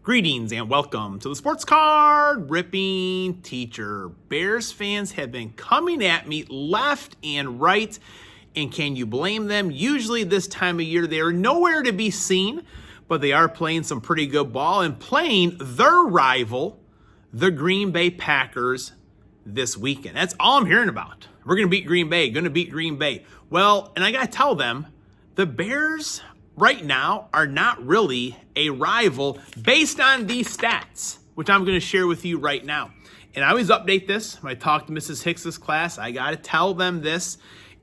Greetings and welcome to the Sports Card Ripping Teacher. Bears fans have been coming at me left and right, and can you blame them? Usually this time of year they are nowhere to be seen, but they are playing some pretty good ball and playing their rival, the Green Bay Packers, this weekend. That's all I'm hearing about. We're going to beat Green Bay. Well, and I got to tell them, the Bears right now are not really a rival based on these stats, which I'm going to share with you right now. And I always update this when I talk to Mrs. Hicks's class. I got to tell them this.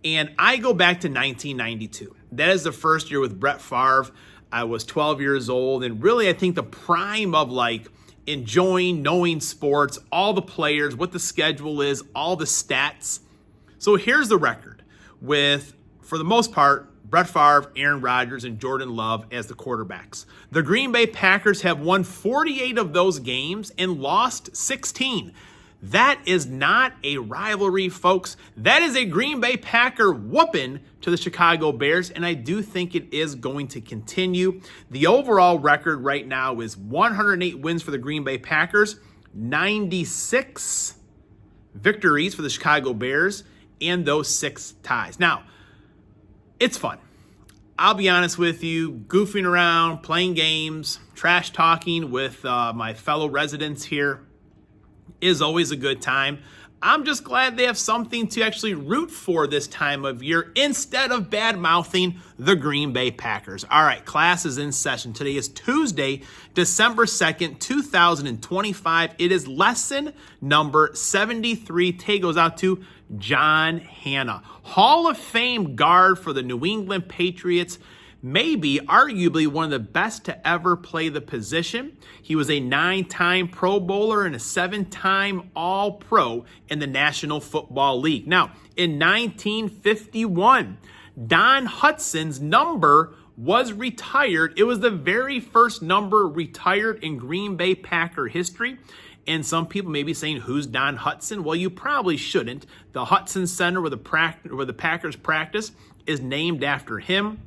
And I go back to 1992. That is the first year with Brett Favre. I was 12 years old. And really, I think the prime of enjoying, knowing sports, all the players, what the schedule is, all the stats. So here's the record with, for the most part, Brett Favre, Aaron Rodgers, and Jordan Love as the quarterbacks. The Green Bay Packers have won 48 of those games and lost 16. That is not a rivalry, folks. That is a Green Bay Packer whooping to the Chicago Bears, and I do think it is going to continue. The overall record right now is 108 wins for the Green Bay Packers, 96 victories for the Chicago Bears, and those 6 ties. Now, it's fun. I'll be honest with you, goofing around, playing games, trash talking with my fellow residents here is always a good time. I'm just glad they have something to actually root for this time of year instead of bad-mouthing the Green Bay Packers. All right, class is in session. Today is Tuesday, December 2nd, 2025. It is lesson number 73. Today goes out to John Hanna, Hall of Fame guard for the New England Patriots, maybe arguably one of the best to ever play the position. He was a 9-time Pro Bowler and a 7-time All-Pro in the National Football League. Now, in 1951, Don Hutson's number was retired. It was the very first number retired in Green Bay Packer history. And some people may be saying, who's Don Hutson? Well, you probably shouldn't. The Hutson Center where the Packers practice is named after him.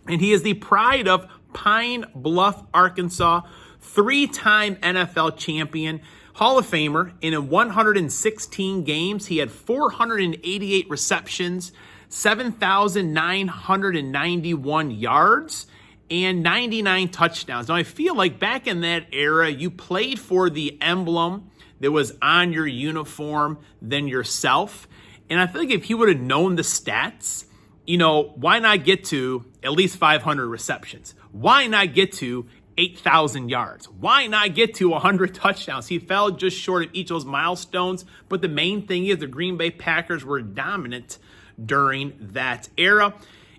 And he is the pride of Pine Bluff, Arkansas, 3-time NFL champion, Hall of Famer. And in 116 games, he had 488 receptions, 7,991 yards, and 99 touchdowns. Now, I feel like back in that era, you played for the emblem that was on your uniform than yourself. And I feel like if he would have known the stats, why not get to at least 500 receptions? Why not get to 8,000 yards? Why not get to 100 touchdowns? He fell just short of each of those milestones. But the main thing is the Green Bay Packers were dominant during that era.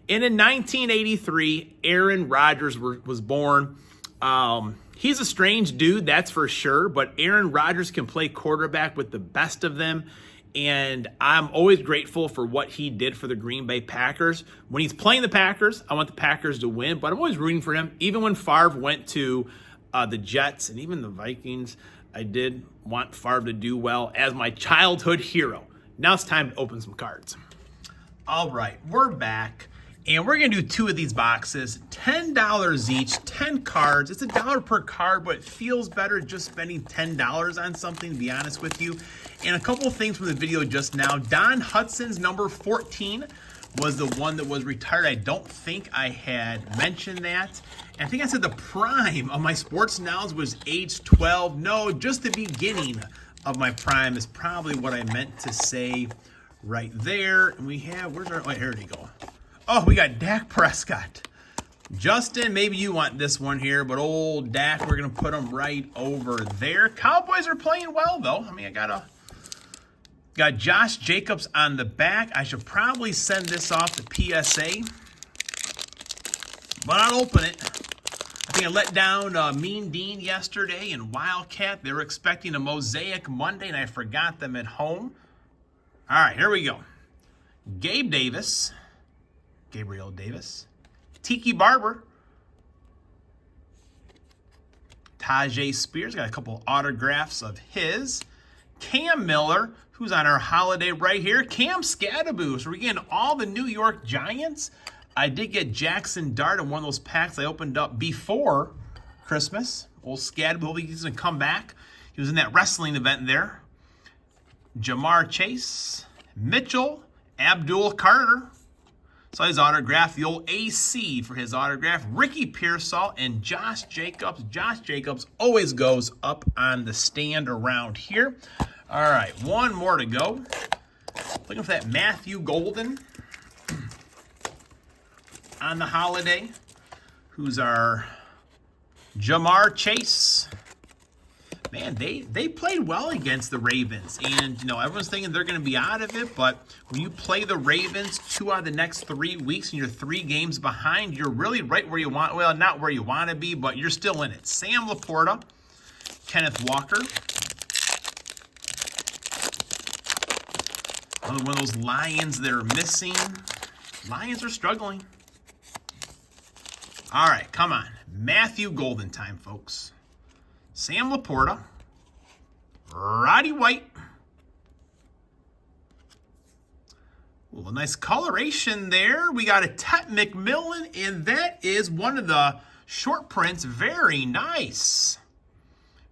And in 1983, Aaron Rodgers was born. He's a strange dude, that's for sure, but Aaron Rodgers can play quarterback with the best of them. And I'm always grateful for what he did for the Green Bay Packers. When he's playing the Packers, I want the Packers to win, but I'm always rooting for him. Even when Favre went to the Jets and even the Vikings, I did want Favre to do well as my childhood hero. Now it's time to open some cards. All right, we're back. And we're going to do 2 of these boxes, $10 each, 10 cards. It's $1 per card, but it feels better just spending $10 on something, to be honest with you. And a couple of things from the video just now. Don Hutson's number 14 was the one that was retired. I don't think I had mentioned that. And I think I said the prime of my sports knowledge was age 12. No, just the beginning of my prime is probably what I meant to say right there. And we have, where's our, oh, here we go. Oh, we got Dak Prescott. Justin, maybe you want this one here, but old Dak, we're going to put him right over there. Cowboys are playing well, though. I mean, I got Josh Jacobs on the back. I should probably send this off to PSA, but I'll open it. I think I let down Mean Dean yesterday and Wildcat. They were expecting a Mosaic Monday, and I forgot them at home. All right, here we go. Gabriel Davis, Tiki Barber, Tajay Spears, got a couple autographs of his, Cam Miller, who's on our holiday right here, Cam Scadaboo. So we're getting all the New York Giants. I did get Jackson Dart in one of those packs I opened up before Christmas. Old Scad, hopefully he's going to come back. He was in that wrestling event there. Jamar Chase, Mitchell, Abdul Carter. Saw his autograph, the old AC for his autograph. Ricky Pearsall and Josh Jacobs. Josh Jacobs always goes up on the stand around here. All right, one more to go. Looking for that Matthew Golden on the holiday. Who's our Jamar Chase. Man, they played well against the Ravens. And, you know, everyone's thinking they're going to be out of it. But when you play the Ravens 2 out of the next 3 weeks and you're 3 games behind, you're really right where you want. Well, not where you want to be, but you're still in it. Sam Laporta, Kenneth Walker. Another one of those Lions that are missing. Lions are struggling. All right, come on. Matthew Golden time, folks. Sam Laporta, Roddy White. Ooh, a nice coloration there. We got a Tet McMillan, and that is one of the short prints. Very nice.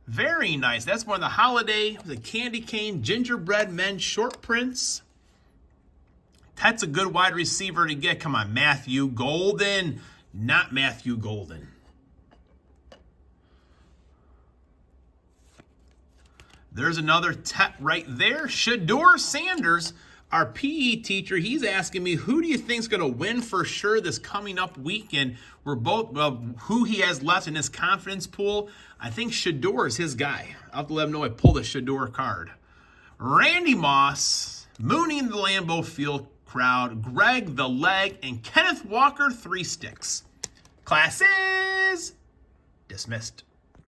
Very nice. That's one of the holiday, the candy cane, gingerbread men short prints. Tet's a good wide receiver to get. Come on, Matthew Golden. Not Matthew Golden. There's another Tet right there. Shador Sanders, our PE teacher, he's asking me, who do you think is going to win for sure this coming up weekend? We're both, who he has left in his confidence pool. I think Shador is his guy. I'll have to let him know I pulled a Shador card. Randy Moss, mooning the Lambeau Field crowd, Greg the Leg, and Kenneth Walker, 3 sticks. Class is dismissed.